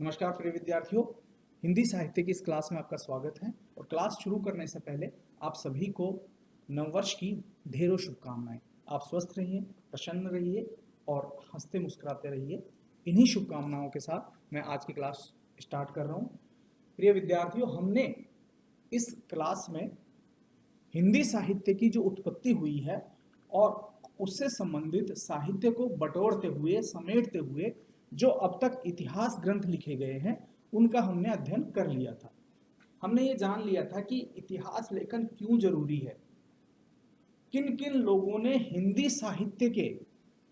नमस्कार प्रिय विद्यार्थियों, हिंदी साहित्य की इस क्लास में आपका स्वागत है। और क्लास शुरू करने से पहले आप सभी को नववर्ष की ढेरों शुभकामनाएं। आप स्वस्थ रहिए, प्रसन्न रहिए और हंसते मुस्कुराते रहिए। इन्हीं शुभकामनाओं के साथ मैं आज की क्लास स्टार्ट कर रहा हूं। प्रिय विद्यार्थियों, हमने इस क्लास में हिंदी साहित्य की जो उत्पत्ति हुई है और उससे संबंधित साहित्य को बटोरते हुए, समेटते हुए जो अब तक इतिहास ग्रंथ लिखे गए हैं उनका हमने अध्ययन कर लिया था। हमने ये जान लिया था कि इतिहास लेखन क्यों जरूरी है, किन किन लोगों ने हिंदी साहित्य के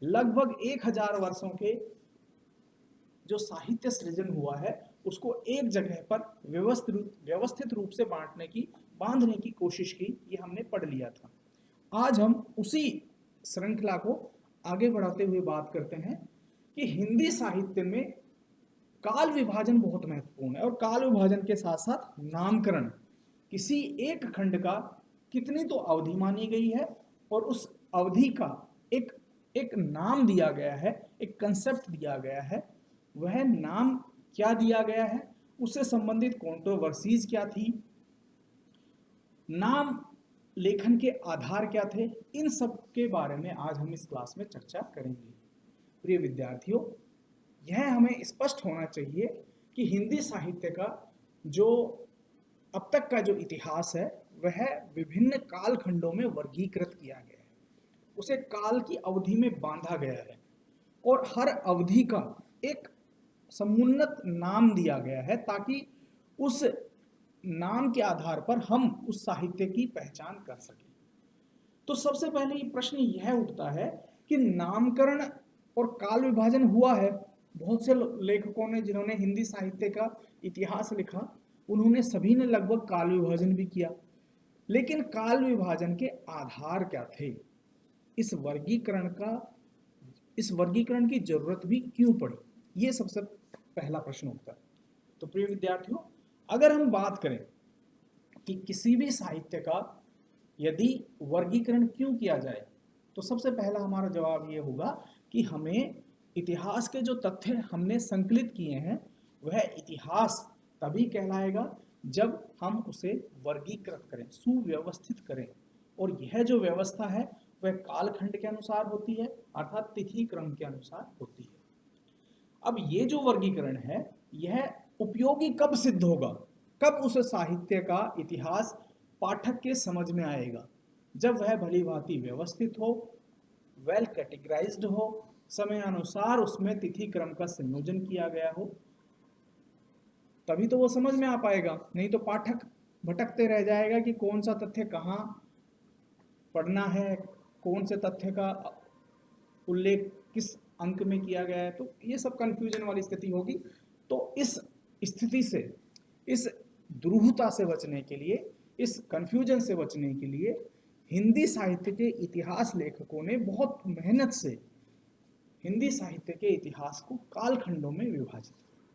लगभग 1000 वर्षों के जो साहित्य सृजन हुआ है उसको एक जगह पर व्यवस्थित रूप से बांधने की कोशिश की। ये हमने पढ़ लिया था। आज हम उसी श्रृंखला को आगे बढ़ाते हुए बात करते हैं कि हिंदी साहित्य में काल विभाजन बहुत महत्वपूर्ण है और काल विभाजन के साथ साथ नामकरण, किसी एक खंड का कितनी तो अवधि मानी गई है और उस अवधि का एक एक नाम दिया गया है, एक कंसेप्ट दिया गया है। वह नाम क्या दिया गया है, उससे संबंधित कंट्रोवर्सीज क्या थी, नाम लेखन के आधार क्या थे, इन सब के बारे में आज हम इस क्लास में चर्चा करेंगे। प्रिय विद्यार्थियों, यह हमें स्पष्ट होना चाहिए कि हिंदी साहित्य का जो अब तक का जो इतिहास है वह विभिन्न कालखंडों में वर्गीकृत किया गया है, उसे काल की अवधि में बांधा गया है और हर अवधि का एक समुन्नत नाम दिया गया है ताकि उस नाम के आधार पर हम उस साहित्य की पहचान कर सकें। तो सबसे पहले प्रश्न यह उठता है कि नामकरण और काल विभाजन हुआ है। बहुत से लेखकों ने जिन्होंने हिंदी साहित्य का इतिहास लिखा उन्होंने सभी ने लगभग काल विभाजन भी किया, लेकिन काल विभाजन के आधार क्या थे, इस वर्गीकरण की जरूरत भी क्यों पड़ी, ये सबसे पहला प्रश्न उठता है। तो प्रिय विद्यार्थियों, अगर हम बात करें कि किसी भी साहित्य का यदि वर्गीकरण क्यों किया जाए तो सबसे पहला हमारा जवाब ये होगा कि हमें इतिहास के जो तथ्य हमने संकलित किए हैं वह इतिहास तभी कहलाएगा जब हम उसे वर्गीकृत करें, सुव्यवस्थित करें। और यह जो व्यवस्था है वह कालखंड के अनुसार होती है, अर्थात तिथि क्रम के अनुसार होती है। अब ये जो वर्गीकरण है यह उपयोगी कब सिद्ध होगा, कब उस साहित्य का इतिहास पाठक के समझ में आएगा, जब वह भली भांति व्यवस्थित हो, वेल कैटेगराइज्ड हो, समय अनुसार उसमें तिथि क्रम का संयोजन किया गया हो, तभी तो वो समझ में आ पाएगा। नहीं तो पाठक भटकते रह जाएगा कि कौन सा तथ्य कहाँ पढ़ना है, कौन से तथ्य का उल्लेख किस अंक में किया गया है, तो ये सब कंफ्यूजन वाली स्थिति होगी। तो इस स्थिति से, इस दुरूहता से बचने के लिए, इस कंफ्यूजन से बचने के लिए हिंदी साहित्य के इतिहास लेखकों ने बहुत मेहनत से हिंदी साहित्य के इतिहास को कालखंडों में विभाजित किया।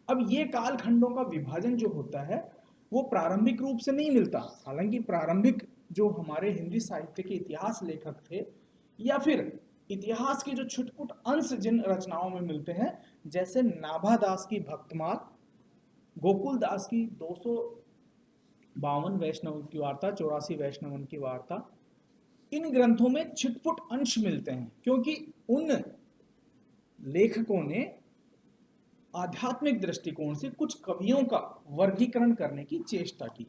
अब ये कालखंडों का विभाजन जो होता है वो प्रारंभिक रूप से नहीं मिलता। हालांकि प्रारंभिक जो हमारे हिंदी साहित्य के इतिहास लेखक थे या फिर इतिहास के जो छुटपुट अंश जिन रचनाओं में मिलते हैं, जैसे नाभा दास की भक्तमाल, गोकुल दास की 252 वैष्णव की वार्ता, 84 वैष्णवन की वार्ता, इन ग्रंथों में छिटपुट अंश मिलते हैं क्योंकि उन लेखकों ने आध्यात्मिक दृष्टिकोण से कुछ कवियों का वर्गीकरण करने की चेष्टा की।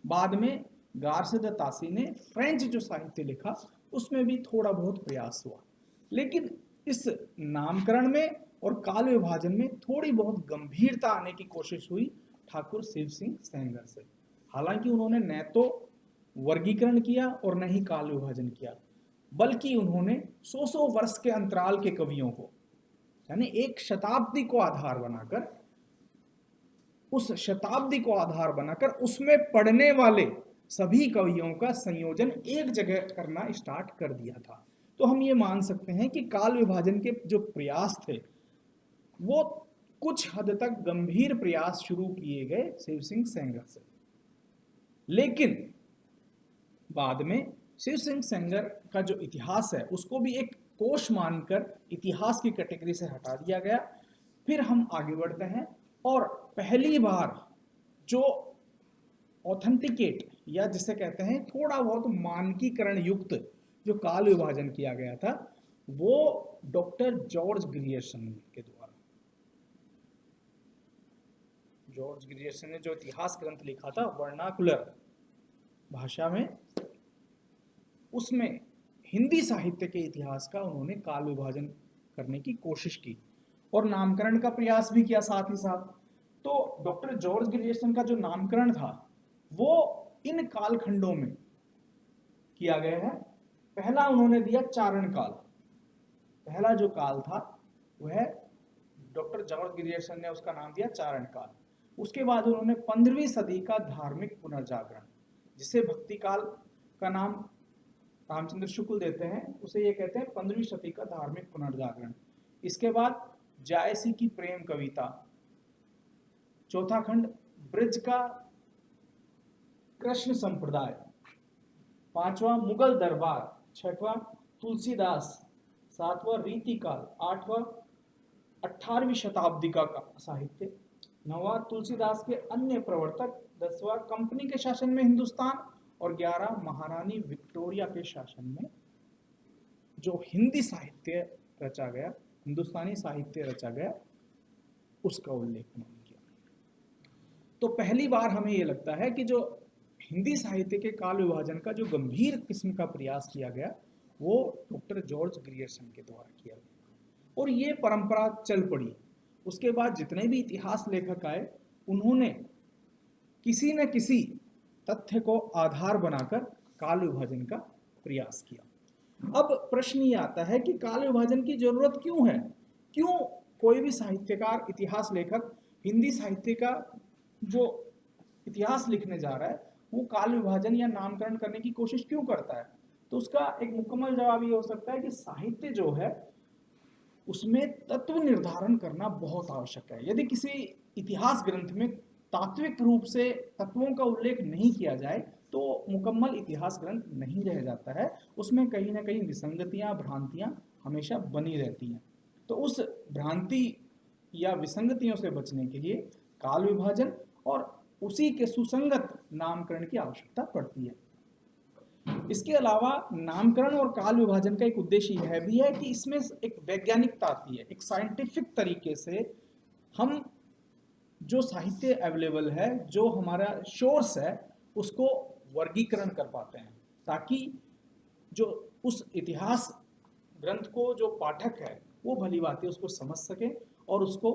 बाद में गारसे द तासी ने फ्रेंच जो साहित्य लिखा उसमें भी थोड़ा बहुत प्रयास हुआ, लेकिन इस नामकरण में और काल विभाजन में थोड़ी बहुत गंभीरता आने की कोशिश हुई ठाकुर शिव सिंह सेंगर से। हालांकि उन्होंने न तो वर्गीकरण किया और न ही काल विभाजन किया, बल्कि उन्होंने 100 वर्ष के अंतराल के कवियों को, यानी एक शताब्दी को आधार बनाकर, उस शताब्दी को आधार बनाकर उसमें पढ़ने वाले सभी कवियों का संयोजन एक जगह करना स्टार्ट कर दिया था। तो हम ये मान सकते हैं कि काल विभाजन के जो प्रयास थे वो कुछ हद तक गंभीर प्रयास शुरू किए गए शिव सिंह सेंगर से, लेकिन बाद में शिव सिंह सेंगर का जो इतिहास है उसको भी एक कोश मानकर इतिहास की कैटेगरी से हटा दिया गया। फिर हम आगे बढ़ते हैं और पहली बार जो ऑथेंटिकेट या जिसे कहते हैं थोड़ा बहुत मानकीकरण युक्त जो काल विभाजन किया गया था वो डॉक्टर जॉर्ज ग्रियर्सन के द्वारा। जॉर्ज ग्रियर्सन ने जो इतिहास ग्रंथ लिखा था वर्नाकुलर भाषा में, उसमें हिंदी साहित्य के इतिहास का उन्होंने काल विभाजन करने की कोशिश की और नामकरण का प्रयास भी किया साथ ही साथ। तो डॉक्टर जॉर्ज ग्रियर्सन का जो नामकरण था वो इन कालखंडों में किया गया है। पहला उन्होंने दिया चारण काल, पहला जो काल था वह डॉक्टर जॉर्ज ग्रियर्सन ने उसका नाम दिया चारण काल। उसके बाद उन्होंने 15वीं सदी का धार्मिक पुनर्जागरण, जिसे भक्ति काल का नाम रामचंद्र शुक्ल देते हैं, उसे ये कहते हैं 15वीं सदी का धार्मिक पुनर्जागरण। इसके बाद जायसी की प्रेम कविता, चौथा खंड ब्रिज का कृष्ण संप्रदाय, पांचवा मुगल दरबार, छठवां तुलसीदास, सातवां रीतिकाल, आठवां 18वीं शताब्दी का साहित्य, नौवां तुलसीदास के अन्य प्रवर्तक, 10वां कंपनी के शासन में हिंदुस्तान और 11 महारानी विक्टोरिया के शासन में जो हिंदी साहित्य रचा गया, हिंदुस्तानी साहित्य रचा गया, उसका उल्लेख उन्होंने किया। तो पहली बार हमें यह लगता है कि जो हिंदी साहित्य के काल विभाजन का जो गंभीर किस्म का प्रयास किया गया वो डॉक्टर जॉर्ज ग्रियर्सन के द्वारा किया गया और ये परंपरा चल पड़ी। उसके बाद जितने भी इतिहास लेखक आए उन्होंने किसी न किसी तथ्य को आधार बनाकर काल विभाजन का प्रयास किया। अब प्रश्न ये आता है कि काल विभाजन की जरूरत क्यों है? क्यों कोई भी साहित्यकार, इतिहास लेखक हिंदी साहित्य का जो इतिहास लिखने जा रहा है वो काल विभाजन या नामकरण करने की कोशिश क्यों करता है? तो उसका एक मुकम्मल जवाब ये हो सकता है कि साहित्य जो है उसमें तत्व निर्धारण करना बहुत आवश्यक है। यदि किसी इतिहास ग्रंथ में तात्विक रूप से तत्वों का उल्लेख नहीं किया जाए तो मुकम्मल इतिहास ग्रंथ नहीं रह जाता है, उसमें कहीं ना कहीं विसंगतियां, भ्रांतियां हमेशा बनी रहती हैं। तो उस भ्रांति या विसंगतियों से बचने के लिए काल विभाजन और उसी के सुसंगत नामकरण की आवश्यकता पड़ती है। इसके अलावा नामकरण और काल विभाजन का एक उद्देश्य यह भी है कि इसमें एक वैज्ञानिकता आती है, एक साइंटिफिक तरीके से हम जो साहित्य अवेलेबल है, जो हमारा सोर्स है, उसको वर्गीकरण कर पाते हैं ताकि जो उस इतिहास ग्रंथ को जो पाठक है वो भली भांति उसको समझ सके और उसको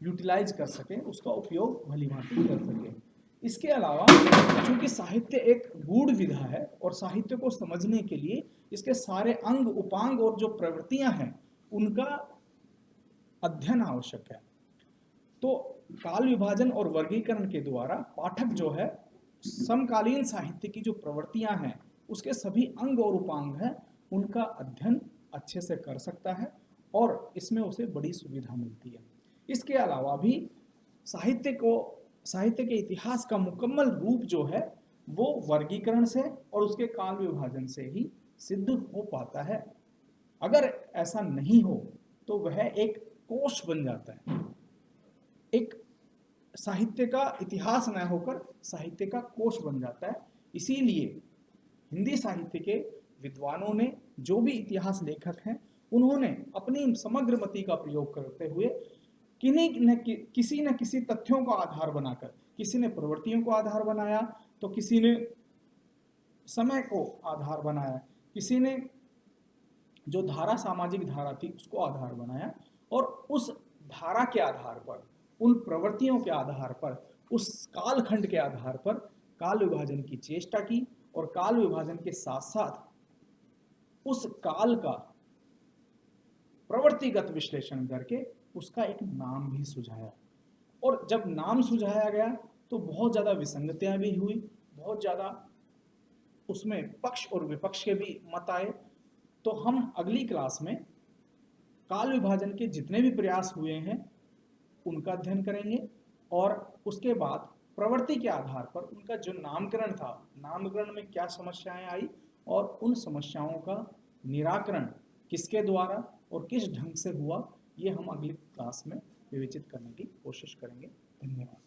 यूटिलाइज कर सके, उसका उपयोग भली भांति कर सके। इसके अलावा चूंकि साहित्य एक गूढ़ विधा है और साहित्य को समझने के लिए इसके सारे अंग, उपांग और जो प्रवृत्तियां हैं उनका अध्ययन आवश्यक है। तो काल विभाजन और वर्गीकरण के द्वारा पाठक जो है समकालीन साहित्य की जो प्रवृत्तियां हैं उसके सभी अंग और उपांग हैं उनका अध्ययन अच्छे से कर सकता है और इसमें उसे बड़ी सुविधा मिलती है। इसके अलावा भी साहित्य के इतिहास का मुकम्मल रूप जो है वो वर्गीकरण से और उसके काल विभाजन से ही सिद्ध हो पाता है। अगर ऐसा नहीं हो तो वह एक कोश बन जाता है, एक साहित्य का इतिहास न होकर साहित्य का कोश बन जाता है। इसीलिए हिंदी साहित्य के विद्वानों ने, जो भी इतिहास लेखक हैं, उन्होंने अपनी समग्र मति का प्रयोग करते हुए किसी न किसी तथ्यों को आधार बनाकर, किसी ने प्रवृत्तियों को आधार बनाया तो किसी ने समय को आधार बनाया, किसी ने जो धारा, सामाजिक धारा थी उसको आधार बनाया और उस धारा के आधार पर, उन प्रवृत्तियों के आधार पर, उस कालखंड के आधार पर काल विभाजन की चेष्टा की और काल विभाजन के साथ साथ उस काल का प्रवृत्तिगत विश्लेषण करके उसका एक नाम भी सुझाया। और जब नाम सुझाया गया तो बहुत ज़्यादा विसंगतियां भी हुई, बहुत ज़्यादा उसमें पक्ष और विपक्ष के भी मत आए। तो हम अगली क्लास में काल विभाजन के जितने भी प्रयास हुए हैं उनका अध्ययन करेंगे और उसके बाद प्रवृत्ति के आधार पर उनका जो नामकरण था, नामकरण में क्या समस्याएं आई और उन समस्याओं का निराकरण किसके द्वारा और किस ढंग से हुआ, ये हम अगली क्लास में विवेचित करने की कोशिश करेंगे। धन्यवाद।